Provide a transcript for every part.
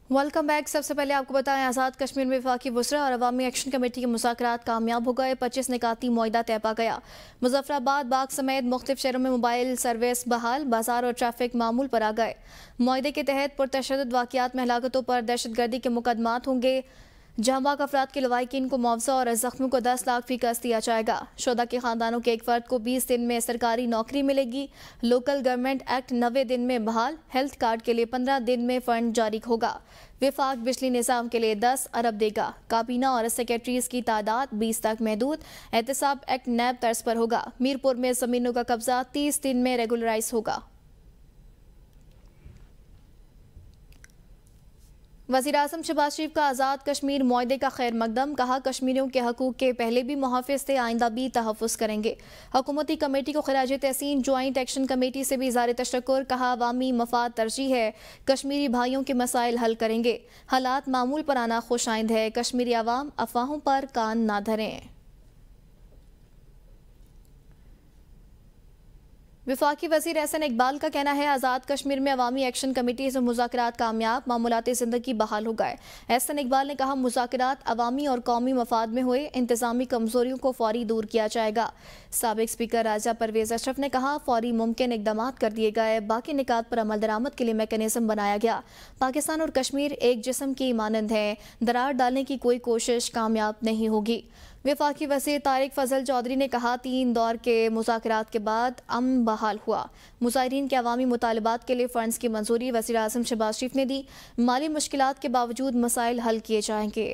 Welcome back. सबसे पहले आपको बताएं, आज़ाद कश्मीर में वफाकी वुज़रा और अवामी एक्शन कमेटी के मुज़ाकरात कामयाब हो गए। 25 निकाती मुआहदा तय पा गया। मुजफ्फराबाद, बाग समेत मुख्तलिफ शहरों में मोबाइल सर्विस बहाल, बाजार और ट्रैफिक मामूल पर आ गए। मुआहदे के तहत पुरतशद्दुद वाक़ियात में हलाकतों पर दहशतगर्दी के मुकदमात होंगे। जहाँ बाग अफराद के लवाहिकीन को मुआवजा और जख्मियों को 10 लाख फी कस दिया जाएगा। शुदा के खानदानों के एक फर्द को 20 दिन में सरकारी नौकरी मिलेगी। लोकल गवर्नमेंट एक्ट 90 दिन में बहाल। हेल्थ कार्ड के लिए 15 दिन में फंड जारी होगा। विफाक बिजली निज़ाम के लिए 10 अरब देगा। काबीना और सेक्रेटरीज की तादाद 20 तक महदूद। एहतसाब एक्ट नैब तर्ज पर होगा। मीरपुर में ज़मीनों का कब्जा 30 दिन में रेगुलराइज होगा। वज़ीर-ए-आज़म शहबाज शरीफ का आज़ाद कश्मीर मुआहदे का खैर मकदम। कहा, कश्मीरियों के हकूक़ के पहले भी मुहाफ़िज़ थे, आइंदा भी तहफ़्फ़ुज़ करेंगे। हुकूमती कमेटी को खिराज तहसीन। जॉइंट एक्शन कमेटी से भी इज़हार तशक्कुर। कहा, अवामी मफाद तरजीह है, कश्मीरी भाइयों के मसाइल हल करेंगे। हालात मामूल पर आना खुशाइंद है, कश्मीरी अवाम अफवाहों पर कान ना धरें। वफाकी वज़ीर एहसन इकबाल का कहना है, आज़ाद कश्मीर में अवामी एक्शन कमेटी से मुज़ाकरात कामयाब, मामूलाती ज़िंदगी बहाल हो गए। एहसन इकबाल ने कहा, मुज़ाकरात अवामी और कौमी मफाद में हुए, इंतज़ामी कमज़ोरियों को फौरी दूर किया जाएगा। साबिक़ स्पीकर राजा परवेज़ अशरफ ने कहा, फौरी मुमकिन इक़दामात कर दिए गए, बाकी निकात पर अमल दरामद के लिए मैकेनिज़्म बनाया गया। पाकिस्तान और कश्मीर एक जिस्म की मानंद हैं, दरार डालने की कोई कोशिश कामयाब नहीं होगी। वफाकी वज़ीर तारिक फजल चौधरी ने कहा, 3 दौर के मुज़ाकरात के बाद अमन बहाल हुआ। मुज़ाहिरीन के अवामी मुतालबात के लिए फ़ंड्स की मंजूरी वज़ीर-ए-आज़म शहबाज शरीफ ने दी। माली मुश्किलात के बावजूद मसाइल हल किए जाएंगे।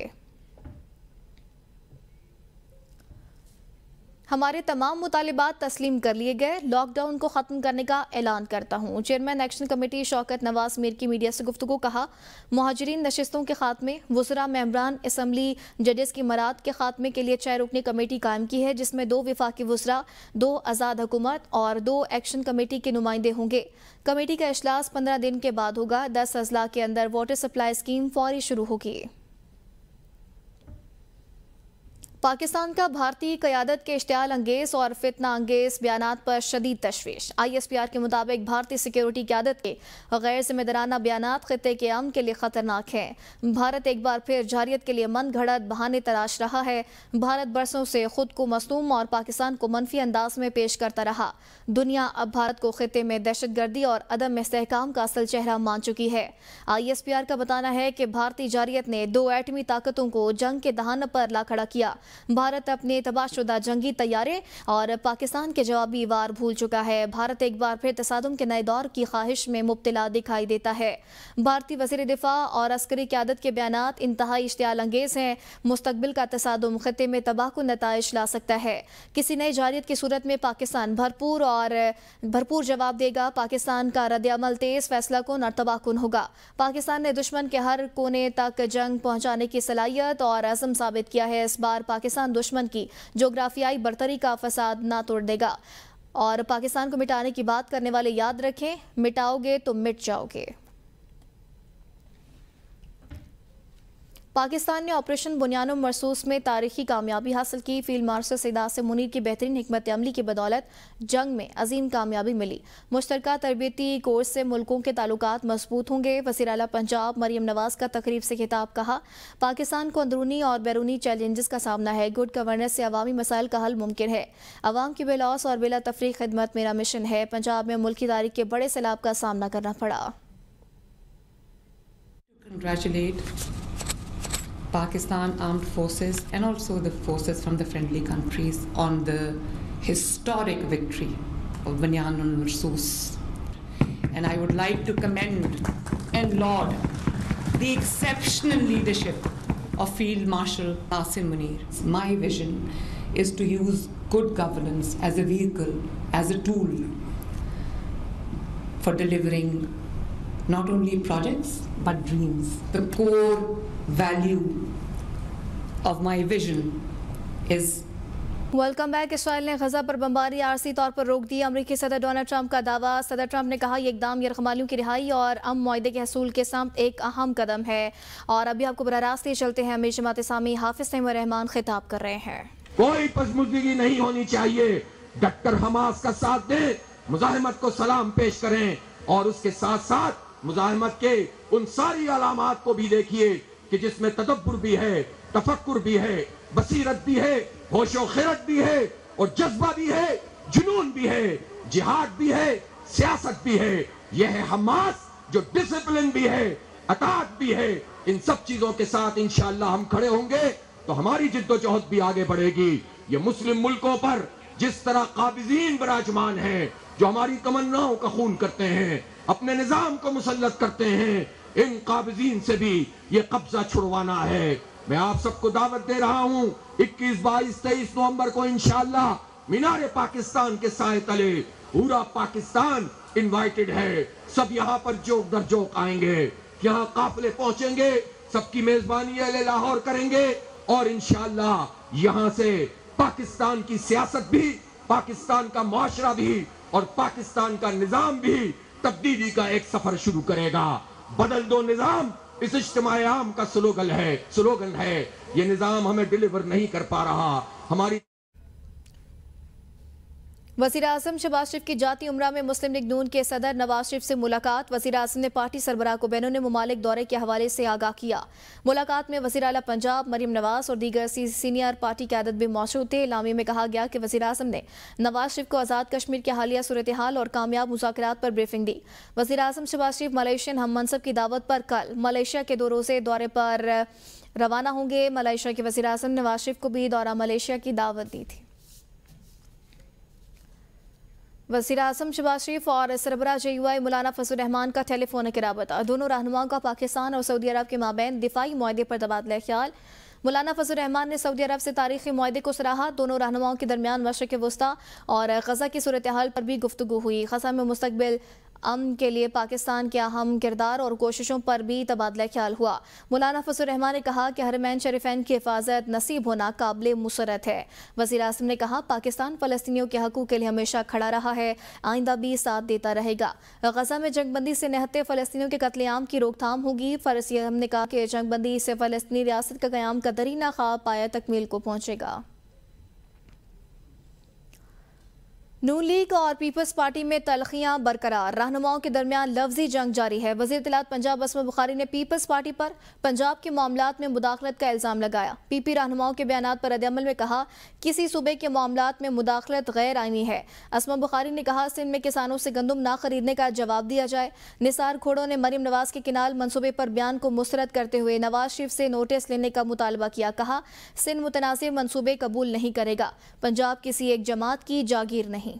हमारे तमाम मुतालिबात तस्लीम कर लिए गए। लॉकडाउन को ख़त्म करने का ऐलान करता हूँ। Chairman action committee Shaukat Nawaz Mir की मीडिया से गुफ्तगू। कहा, मुहाजिरीन नशिस्तों के खात्मे, वुज़रा, मेंबरान असम्बली, जजेस की मराद के खात्मे के लिए 6 रुकनी कमेटी कायम की है, जिसमें 2 वफाकी वुज़रा, 2 आज़ाद हुकूमत और 2 एक्शन कमेटी के नुमाइंदे होंगे। कमेटी का इजलास 15 दिन के बाद होगा। 10 अजला के अंदर वाटर सप्लाई स्कीम फौरी शुरू होगी। पाकिस्तान का भारतीय क़यादत के इश्तियाल अंगेज और फितना अंगेज बयानात पर शदीद तशवीश। ISPR के मुताबिक भारतीय सिक्योरिटी क़यादत के गैर जिम्मेदाराना बयानात ख़ित्ते के अमन के लिए ख़तरनाक हैं। भारत एक बार फिर जारियत के लिए मन घड़त बहाने तलाश रहा है। भारत बरसों से खुद को मसलूम और पाकिस्तान को मनफी अंदाज में पेश करता रहा। दुनिया अब भारत को ख़ित्ते में दहशतगर्दी और अदम इस्तेहकाम का असल चेहरा मान चुकी है। ISPR का बताना है कि भारतीय जारियत ने 2 एटमी ताकतों को जंग के दहाने पर ला खड़ा किया। भारत अपने तबाहशुदा जंगी तैयारे और पाकिस्तान के जवाबी वार भूल चुका है। भारत एक बार फिर तसादुम के नए दौर की ख्वाहिश में मुब्तला दिखाई देता है। भारतीय वज़ीर दिफा और अस्करी क़यादत के बयानात इंतहाई इश्तियाल अंगेज हैं। मुस्तकबिल का तसादुम ख़ित्ते में तबाहकुन नताइज ला सकता है। किसी नई जारियत की सूरत में पाकिस्तान भरपूर जवाब देगा। पाकिस्तान का रद्द-ए-अमल तेज़, फैसला कुन और तबाहकुन होगा। पाकिस्तान ने दुश्मन के हर कोने तक जंग पहुँचाने की सलाहियत और अज़म साबित किया है। इस बार पाकिस्तान दुश्मन की जोग्राफियाई बर्तरी का फसाद ना तोड़ देगा। और पाकिस्तान को मिटाने की बात करने वाले याद रखें, मिटाओगे तो मिट जाओगे। पाकिस्तान ने ऑपरेशन बुनियान मरसूस में तारीखी कामयाबी हासिल की। फील्ड मार्शल सैयद आसिम मुनीर की बेहतरीन हिकमत अमली की बदौलत जंग में अजीम कामयाबी मिली। मुश्तरका तरबियती कोर्स से मुल्कों के ताल्लुकात मजबूत होंगे। वज़ीर आला पंजाब मरियम नवाज का तकरीब से खिताब। कहा, पाकिस्तान को अंदरूनी और बैरूनी चैलेंजेस का सामना है। गुड गवर्नेंस से अवामी मसाइल का हल मुमकिन है। अवाम की बेलौस और बिला तफरीक खिदमत मेरा मिशन है। पंजाब में मुल्की तारीख के बड़े सैलाब का सामना करना पड़ा। Pakistan Armed Forces and also the forces from the friendly countries on the historic victory of Banyan ul Marsus. And I would like to commend and laud the exceptional leadership of Field Marshal Asim Munir. My vision is to use good governance as a vehicle, as a tool for delivering not only projects but dreams. The core value of my vision is welcome back. Israel ने गजा पर बमबारी RC तौर पर रोक दी। अमरीकी सदर Donald Trump का दावा। सदर ट्रंप ने कहा, यह इकदाम यरगमालियों की रिहाई और अमन मुआहदे के हसूल के साथ एक अहम कदम है। और अभी आपको बराह रास्त ही चलते हैं। अमीर जमात इस्लामी हाफिज तैमूर रहमान खिताब कर रहे हैं। कोई पसमुद्दगी नहीं होनी चाहिए। डॉक्टर हमास का साथ दें, मुजाहिमत को सलाम पेश करें और उसके साथ साथ मुजाहिमत के उन सारी अलामात को भी देखिए कि जिसमें तदब्बुर भी है, तफक्कुर भी है, बसीरत भी है, होशो खिरत भी है और जज्बा भी है, जुनून भी है, जिहाद भी है, सियासत भी है। यह है हमास जो डिसिप्लिन भी है, अताअत भी है। इन सब चीजों के साथ इंशाअल्लाह हम खड़े होंगे तो हमारी जिद्दोजहद भी आगे बढ़ेगी। ये मुस्लिम मुल्कों पर जिस तरह काबिजीन विराजमान हैं जो हमारी तमन्नाओं का खून करते हैं, अपने निजाम को मुसल्लत करते हैं, इन काबिजीन से भी ये कब्जा छुड़वाना है। मैं आप सबको दावत दे रहा हूं 21, 22, 23 नवंबर को इंशाअल्लाह मीनारे पाकिस्तान के साए तले पूरा पाकिस्तान इनवाइटेड है। सब यहाँ पर जोक दर जोक आएंगे, यहाँ काफिले पहुंचेंगे, सबकी मेजबानी अहले लाहौर करेंगे और इंशाअल्लाह यहाँ से पाकिस्तान की सियासत भी, पाकिस्तान का मुआशरा भी और पाकिस्तान का निजाम भी तब्दीली का एक सफर शुरू करेगा। बदल दो निजाम इस इज्तिमाए आम का स्लोगन है। ये निजाम हमें डिलीवर नहीं कर पा रहा। हमारी वज़ीर आज़म शहबाज शरीफ की जाती उम्रा में मुस्लिम लीग नून के सदर नवाज शरीफ से मुलाकात। वज़ीर आज़म ने पार्टी सरबराह को बैरून मुमालिक दौरे के हवाले से आगाह किया। मुलाकात में वज़ीर आला पंजाब मरियम नवाज और दीगर सीनियर पार्टी क़यादत भी मौजूद थे। इलामी में कहा गया कि वज़ीर आज़म ने नवाज शरीफ को आज़ाद कश्मीर की हालिया सूरत हाल और कामयाब मुज़ाकरात पर ब्रीफिंग दी। वज़ीर आज़म शहबाज शरीफ मलेशियन हम मनसब की दावत पर कल मलेशिया के 2 रोज़े दौरे पर रवाना होंगे। मलेशिया के वज़ीर आज़म ने नवाज शरीफ को भी दौरा मलेशिया की दावत दी थी। वज़ीर आज़म शहबाज शरीफ और सरबराह JUI मौलाना फजल रहमान का टेलीफोनिक राबता। दोनों रहनुमाओं का पाकिस्तान और सऊदी अरब के माबैन दिफाई मुआहदे पर तबादला ख्याल। मौलाना फजल रहमान ने सऊदी अरब से तारीखी मुआहदे को सराहा। दोनों रहनुमाओं के दरमियान मशरिक़ वस्ता और गज़ा की सूरत हाल पर भी गुफ्तगू हुई। गज़ा में मुस्तक़बिल अमन के लिए पाकिस्तान के अहम किरदार और कोशिशों पर भी तबादला ख्याल हुआ। मौलाना फजल रहमान ने कहा कि हरमैन शरीफैन की हिफाजत नसीब होना काबिल मुसरत है। वज़ीर आज़म ने कहा पाकिस्तान फ़लस्तीनियों के हक़ूक़ के लिए हमेशा खड़ा रहा है, आइंदा भी साथ देता रहेगा। गज़ा में जंगबंदी से निहत्ते फ़लस्तीनियों के कत्लेआम की रोकथाम होगी। वज़ीर आज़म ने कहा कि जंगबंदी से फ़लस्तीनी रियासत का क़याम का दरीना ख्वाब पाया तकमील को पहुँचेगा। नून लीग और पीपल्स पार्टी में तलखियां बरकरार, रहनुमाओं के दरमियान लफ्जी जंग जारी है। वज़ीर इत्तलात पंजाब असमा बुखारी ने पीपल्स पार्टी पर पंजाब के मामलात में मुदाखलत का इल्ज़ाम लगाया। PP रहनुमाओं के बयानात पर रद्द-ए-अमल में कहा किसी सूबे के मामलात में मुदाखलत गैर आईनी है। असमा बुखारी ने कहा सिंध में किसानों से गंदम ना खरीदने का जवाब दिया जाए। निसार खोड़ों ने मरियम नवाज के किनाल मनसूबे पर बयान को मुस्तरद करते हुए नवाज शरीफ से नोटिस लेने का मुतालबा किया। कहा सिंध मुतनाज़िर मनसूबे कबूल नहीं करेगा, पंजाब किसी एक जमात की जागीर नहीं।